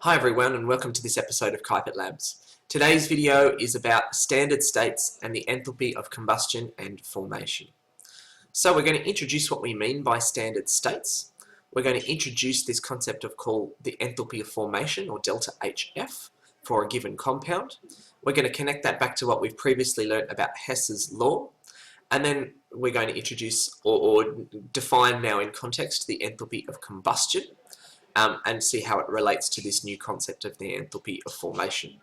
Hi everyone and welcome to this episode of Keipert Labs. Today's video is about standard states and the enthalpy of combustion and formation. So we're going to introduce what we mean by standard states. We're going to introduce this concept of called the enthalpy of formation, or delta HF, for a given compound. We're going to connect that back to what we've previously learnt about Hess's law, and then we're going to introduce or define now in context the enthalpy of combustion. And see how it relates to this new concept of the enthalpy of formation.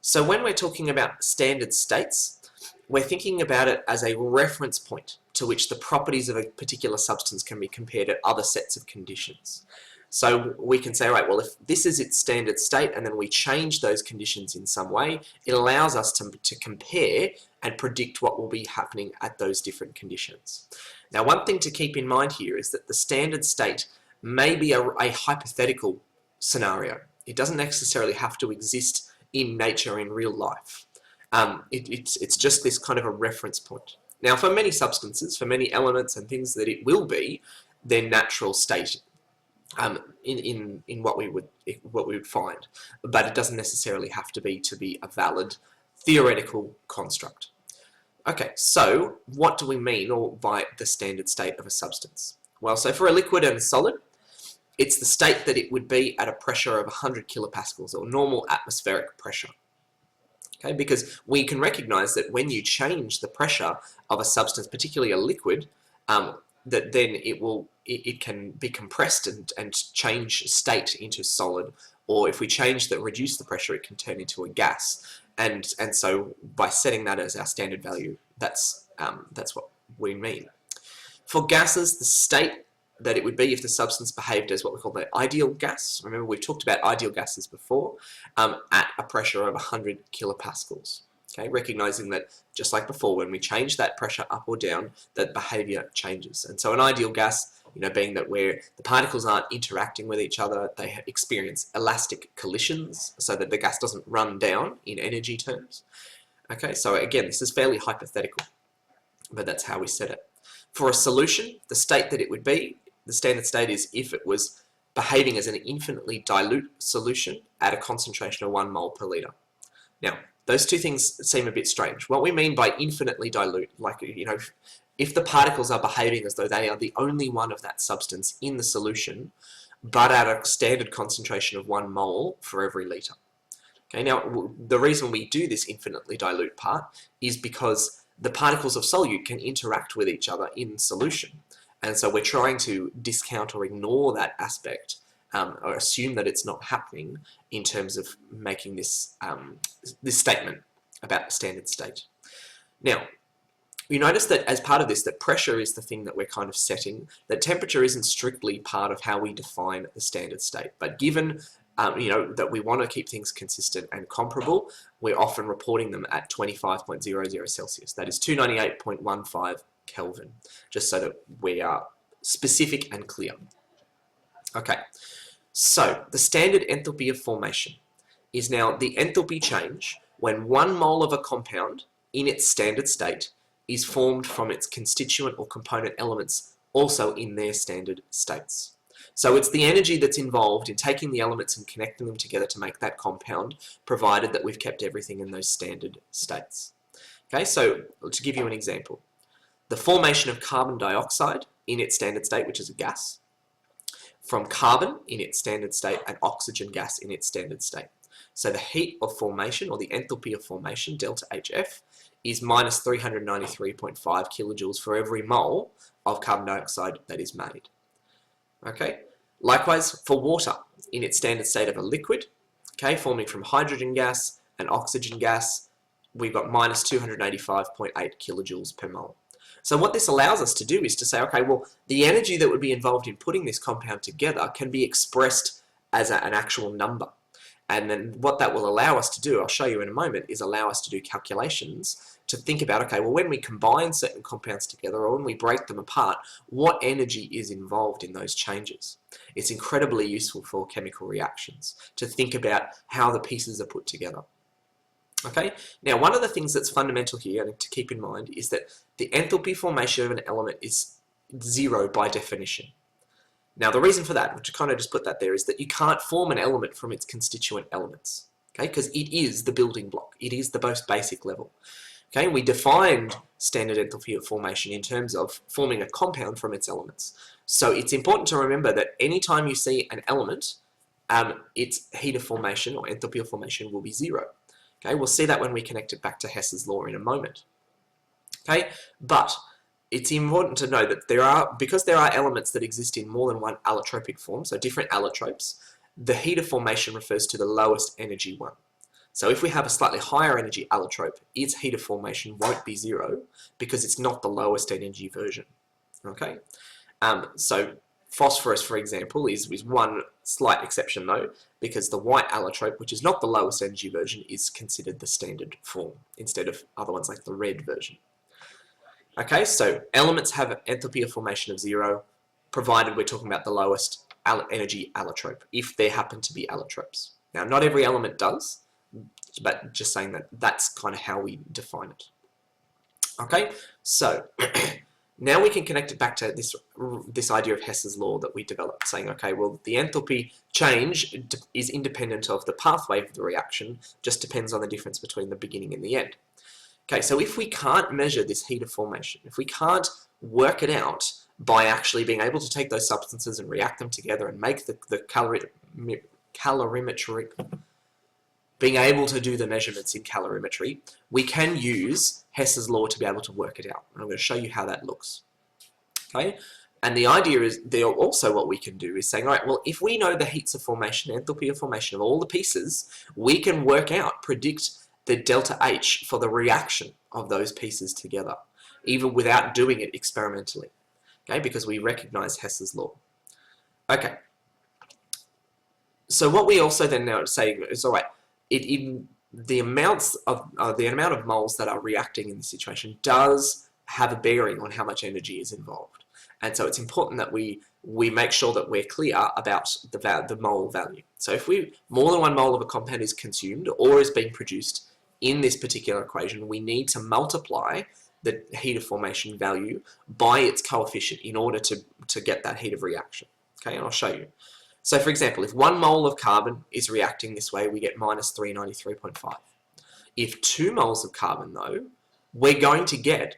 So when we're talking about standard states, we're thinking about it as a reference point to which the properties of a particular substance can be compared to other sets of conditions. So we can say, right, well, if this is its standard state and then we change those conditions in some way, it allows us to compare and predict what will be happening at those different conditions. Now, one thing to keep in mind here is that the standard state may be a hypothetical scenario. It doesn't necessarily have to exist in nature in real life. It's just this kind of a reference point. Now, for many substances, for many elements and things that it will be their natural state in what we would find, but it doesn't necessarily have to be a valid theoretical construct. Okay, so what do we mean by the standard state of a substance? Well, so for a liquid and a solid, it's the state that it would be at a pressure of 100 kilopascals, or normal atmospheric pressure. Okay, because we can recognize that when you change the pressure of a substance, particularly a liquid, that then it can be compressed and change state into solid, or if we reduce the pressure, it can turn into a gas. And so by setting that as our standard value, that's what we mean. For gases, the state that it would be if the substance behaved as what we call the ideal gas. Remember, we've talked about ideal gases before, at a pressure of 100 kilopascals. Okay, recognizing that just like before, when we change that pressure up or down, that behavior changes. And so an ideal gas, being that where the particles aren't interacting with each other, they experience elastic collisions so that the gas doesn't run down in energy terms. Okay, so again, this is fairly hypothetical, but that's how we set it. For a solution, the state that it would be, the standard state is if it was behaving as an infinitely dilute solution at a concentration of 1 mole per litre. Now, those two things seem a bit strange. What we mean by infinitely dilute, like, if the particles are behaving as though they are the only one of that substance in the solution, but at a standard concentration of 1 mole for every litre. Okay, now, the reason we do this infinitely dilute part is because the particles of solute can interact with each other in solution. And so we're trying to discount or ignore that aspect, or assume that it's not happening in terms of making this statement about the standard state. Now, you notice that as part of this, that pressure is the thing that we're kind of setting, that temperature isn't strictly part of how we define the standard state. But given that we want to keep things consistent and comparable, we're often reporting them at 25.00 Celsius. That is 298.15 Kelvin, just so that we are specific and clear. Okay, so the standard enthalpy of formation is now the enthalpy change when 1 mole of a compound in its standard state is formed from its constituent or component elements also in their standard states. So it's the energy that's involved in taking the elements and connecting them together to make that compound, provided that we've kept everything in those standard states. Okay, so to give you an example, the formation of carbon dioxide in its standard state, which is a gas, from carbon in its standard state and oxygen gas in its standard state. So the heat of formation, or the enthalpy of formation, delta HF, is minus 393.5 kilojoules for every mole of carbon dioxide that is made. Okay, likewise for water in its standard state of a liquid, okay, forming from hydrogen gas and oxygen gas, we've got minus 285.8 kilojoules per mole. So what this allows us to do is to say, okay, well, the energy that would be involved in putting this compound together can be expressed as an actual number. And then what that will allow us to do, I'll show you in a moment, is allow us to do calculations to think about, okay, well, when we combine certain compounds together or when we break them apart, what energy is involved in those changes? It's incredibly useful for chemical reactions to think about how the pieces are put together. Okay, now one of the things that's fundamental here and to keep in mind is that the enthalpy formation of an element is 0 by definition. Now the reason for that, which I kind of just put that there, is that you can't form an element from its constituent elements, okay? Because it is the building block. It is the most basic level. Okay, we defined standard enthalpy of formation in terms of forming a compound from its elements. So it's important to remember that anytime you see an element, its heat of formation or enthalpy of formation will be 0. Okay, we'll see that when we connect it back to Hess's law in a moment. Okay, but it's important to know that because there are elements that exist in more than one allotropic form, so different allotropes, the heat of formation refers to the lowest energy one. So if we have a slightly higher energy allotrope, its heat of formation won't be 0 because it's not the lowest energy version. Okay, so phosphorus, for example, is one slight exception though, because the white allotrope, which is not the lowest energy version, is considered the standard form instead of other ones like the red version. Okay, so elements have an enthalpy of formation of 0, provided we're talking about the lowest energy allotrope, if there happen to be allotropes. Now, not every element does, but just saying that that's kind of how we define it. Okay, so now we can connect it back to this idea of Hess's law that we developed, saying, okay, well, the enthalpy change is independent of the pathway of the reaction, just depends on the difference between the beginning and the end. Okay, so if we can't measure this heat of formation, if we can't work it out by actually being able to take those substances and react them together and make the calorimetric, being able to do the measurements in calorimetry, we can use Hess's law to be able to work it out. And I'm going to show you how that looks. Okay, and the idea is there also what we can do is saying, all right, well, if we know the heats of formation, enthalpy of formation of all the pieces, we can work out, predict the delta H for the reaction of those pieces together, even without doing it experimentally, okay, because we recognize Hess's law. Okay, so what we also then now say is, all right, the amount of moles that are reacting in this situation does have a bearing on how much energy is involved, and so it's important that we make sure that we're clear about the mole value. So if more than one mole of a compound is consumed or is being produced in this particular equation, we need to multiply the heat of formation value by its coefficient in order to get that heat of reaction. Okay, and I'll show you. So for example, if 1 mole of carbon is reacting this way, we get minus 393.5. If 2 moles of carbon, though, we're going to get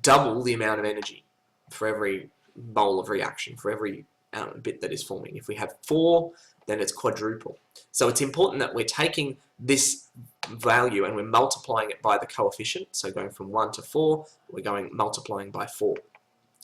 double the amount of energy for every mole of reaction, for every bit that is forming. If we have 4, then it's quadruple. So it's important that we're taking this value and we're multiplying it by the coefficient. So going from 1 to 4, we're multiplying by 4.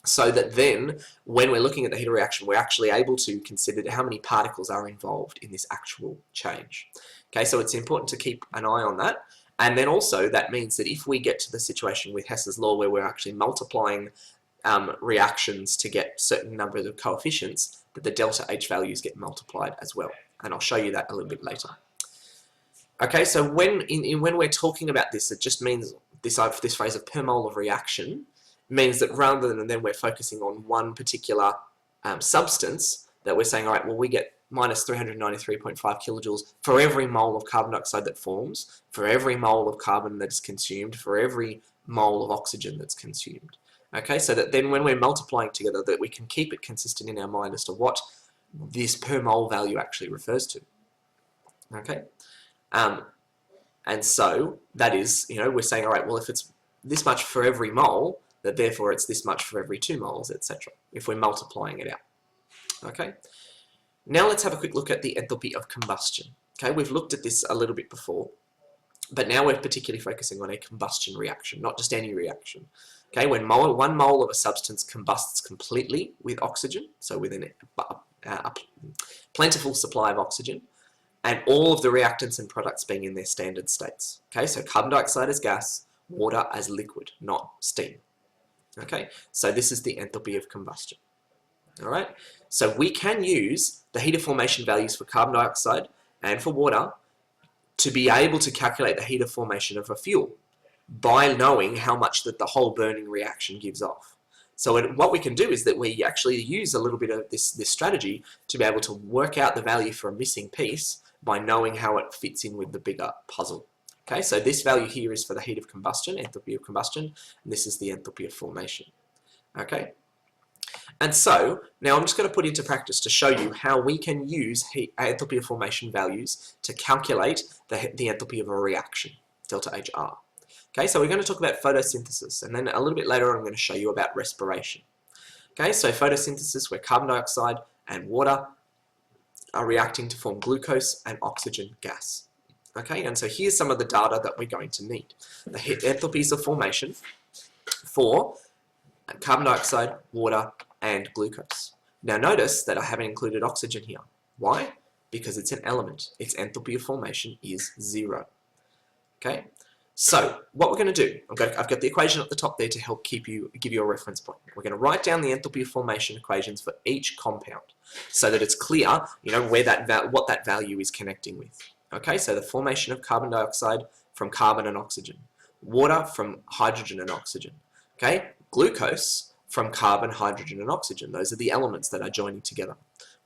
So that then, when we're looking at the heat of reaction, we're actually able to consider how many particles are involved in this actual change. Okay, so it's important to keep an eye on that. And then also, that means that if we get to the situation with Hess's law where we're actually multiplying reactions to get certain numbers of coefficients, that the delta H values get multiplied as well. And I'll show you that a little bit later. Okay, so when we're talking about this, it just means this phrase of per mole of reaction means that rather than then we're focusing on one particular substance, that we're saying, all right, well, we get minus 393.5 kilojoules for every mole of carbon dioxide that forms, for every mole of carbon that is consumed, for every mole of oxygen that's consumed. Okay, so that then when we're multiplying together, that we can keep it consistent in our mind as to what this per mole value actually refers to. Okay, and so that is, we're saying, all right, well, if it's this much for every mole, that therefore it's this much for every 2 moles, etc., if we're multiplying it out. Okay, now let's have a quick look at the enthalpy of combustion. Okay, we've looked at this a little bit before, but now we're particularly focusing on a combustion reaction, not just any reaction. Okay, when 1 mole of a substance combusts completely with oxygen, so with a plentiful supply of oxygen, and all of the reactants and products being in their standard states. Okay, so carbon dioxide as gas, water as liquid, not steam. Okay, so this is the enthalpy of combustion. All right, so we can use the heat of formation values for carbon dioxide and for water to be able to calculate the heat of formation of a fuel by knowing how much that the whole burning reaction gives off. So what we can do is that we actually use a little bit of this strategy to be able to work out the value for a missing piece by knowing how it fits in with the bigger puzzle. Okay, so this value here is for the heat of combustion, enthalpy of combustion, and this is the enthalpy of formation. Okay, And so now I'm just going to put into practice to show you how we can use enthalpy of formation values to calculate the enthalpy of a reaction, delta HR. Okay, so we're going to talk about photosynthesis, and then a little bit later on I'm going to show you about respiration. Okay, so photosynthesis, where carbon dioxide and water are reacting to form glucose and oxygen gas. Okay, and so here's some of the data that we're going to need. The enthalpies of formation for carbon dioxide, water, and glucose. Now notice that I haven't included oxygen here. Why? Because it's an element. Its enthalpy of formation is 0. Okay, so what we're going to do, I've got the equation at the top there to help give you a reference point. We're going to write down the enthalpy of formation equations for each compound so that it's clear, where what that value is connecting with. Okay, so the formation of carbon dioxide from carbon and oxygen, water from hydrogen and oxygen, okay, glucose from carbon, hydrogen, and oxygen. Those are the elements that are joining together.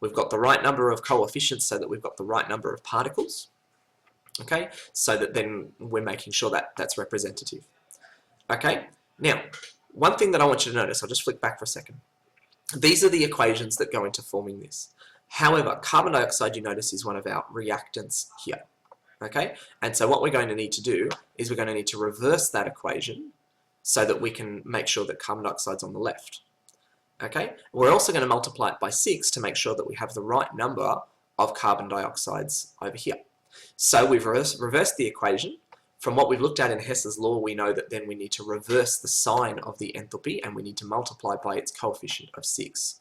We've got the right number of coefficients so that we've got the right number of particles, okay, so that then we're making sure that that's representative. Okay, now, one thing that I want you to notice, I'll just flick back for a second. These are the equations that go into forming this. However, carbon dioxide, you notice, is one of our reactants here. Okay, and so what we're going to need to do is we're going to need to reverse that equation so that we can make sure that carbon dioxide's on the left. Okay, we're also going to multiply it by 6 to make sure that we have the right number of carbon dioxides over here. So we've reversed the equation. From what we've looked at in Hess's law, we know that then we need to reverse the sign of the enthalpy and we need to multiply by its coefficient of 6.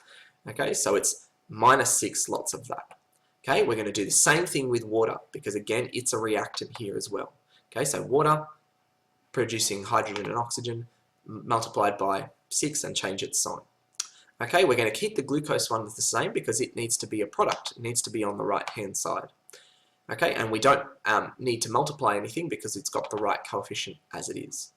Okay, so it's -6 lots of that. Okay, we're going to do the same thing with water because again it's a reactant here as well. Okay, so water producing hydrogen and oxygen multiplied by 6 and change its sign. Okay, we're going to keep the glucose one the same because it needs to be a product. It needs to be on the right hand side. Okay, and we don't need to multiply anything because it's got the right coefficient as it is.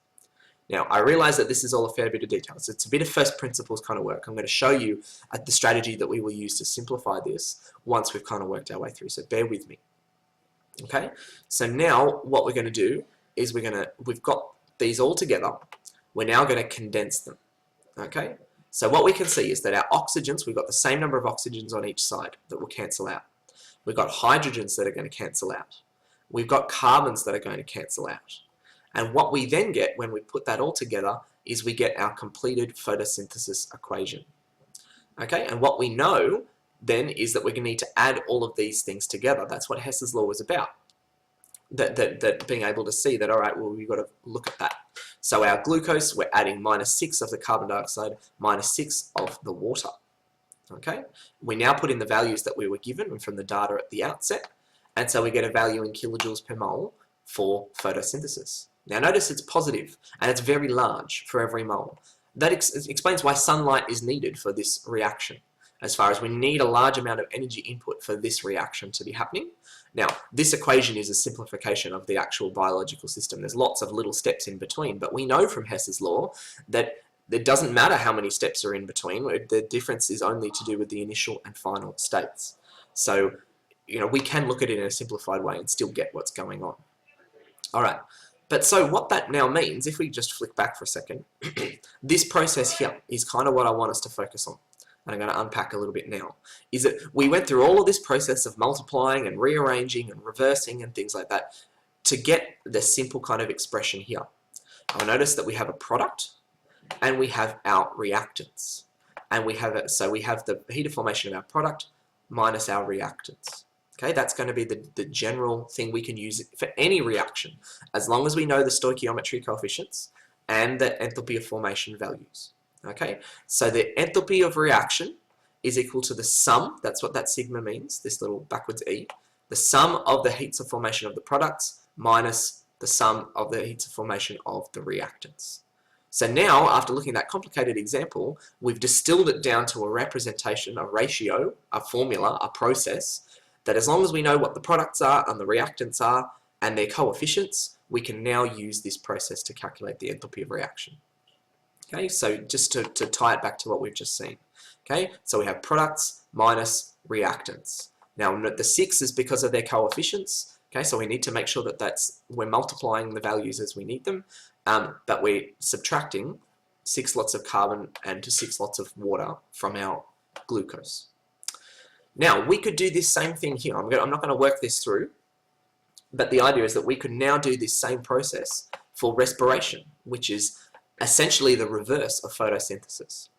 Now, I realize that this is all a fair bit of detail, so it's a bit of first principles kind of work. I'm going to show you the strategy that we will use to simplify this once we've kind of worked our way through, so bear with me. Okay, so now what we're going to do is we've got these all together, we're now going to condense them. Okay, so what we can see is that our oxygens, we've got the same number of oxygens on each side that will cancel out. We've got hydrogens that are going to cancel out. We've got carbons that are going to cancel out. And what we then get when we put that all together is we get our completed photosynthesis equation. Okay, and what we know then is that we're going to need to add all of these things together. That's what Hess's law was about. That being able to see that, all right, well, we've got to look at that. So our glucose, we're adding -6 of the carbon dioxide, -6 of the water. Okay, we now put in the values that we were given from the data at the outset, and so we get a value in kilojoules per mole for photosynthesis. Now notice it's positive, and it's very large for every mole. That explains why sunlight is needed for this reaction, as far as we need a large amount of energy input for this reaction to be happening. Now, this equation is a simplification of the actual biological system. There's lots of little steps in between, but we know from Hess's law that it doesn't matter how many steps are in between. The difference is only to do with the initial and final states. So, we can look at it in a simplified way and still get what's going on. All right. But so what that now means, if we just flick back for a second, this process here is kind of what I want us to focus on. And I'm going to unpack a little bit now. Is that we went through all of this process of multiplying and rearranging and reversing and things like that to get the simple kind of expression here. I'll notice that we have a product and we have our reactants. And we have the heat of formation of our product minus our reactants. Okay, that's going to be the general thing we can use for any reaction, as long as we know the stoichiometry coefficients and the enthalpy of formation values. Okay, so the enthalpy of reaction is equal to the sum, that's what that sigma means, this little backwards E, the sum of the heats of formation of the products minus the sum of the heats of formation of the reactants. So now, after looking at that complicated example, we've distilled it down to a representation, a ratio, a formula, a process, that as long as we know what the products are and the reactants are and their coefficients, we can now use this process to calculate the enthalpy of reaction. Okay, so just to tie it back to what we've just seen. Okay, so we have products minus reactants. Now the 6 is because of their coefficients. Okay, so we need to make sure that we're multiplying the values as we need them, but we're subtracting 6 lots of carbon and 6 lots of water from our glucose. Now, we could do this same thing here. I'm not going to work this through, but the idea is that we could now do this same process for respiration, which is essentially the reverse of photosynthesis.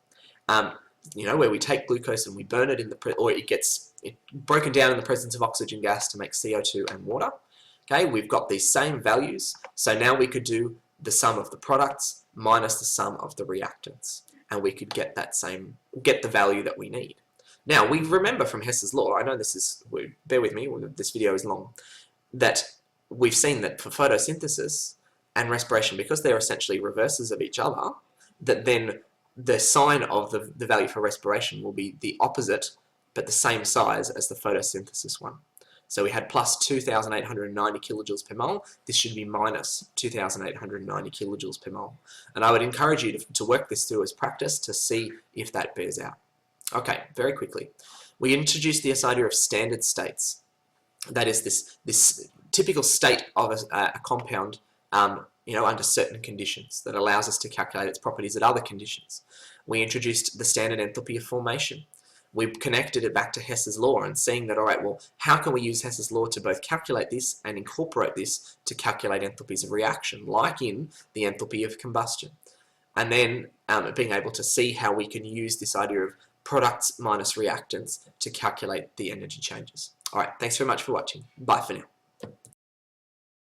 Where we take glucose and we burn it or it gets broken down in the presence of oxygen gas to make CO2 and water. Okay, we've got these same values, so now we could do the sum of the products minus the sum of the reactants, and we could get the value that we need. Now, we remember from Hess's law, I know bear with me, this video is long, that we've seen that for photosynthesis and respiration, because they're essentially reverses of each other, that then the sign of the value for respiration will be the opposite, but the same size as the photosynthesis one. So we had plus 2,890 kilojoules per mole. This should be minus 2,890 kilojoules per mole. And I would encourage you to work this through as practice to see if that bears out. Okay, very quickly. We introduced this idea of standard states. That is this typical state of a compound under certain conditions that allows us to calculate its properties at other conditions. We introduced the standard enthalpy of formation. We connected it back to Hess's law and seeing that, all right, well, how can we use Hess's law to both calculate this and incorporate this to calculate enthalpies of reaction, like in the enthalpy of combustion? And then being able to see how we can use this idea of products minus reactants to calculate the energy changes. All right, thanks very much for watching. Bye for now.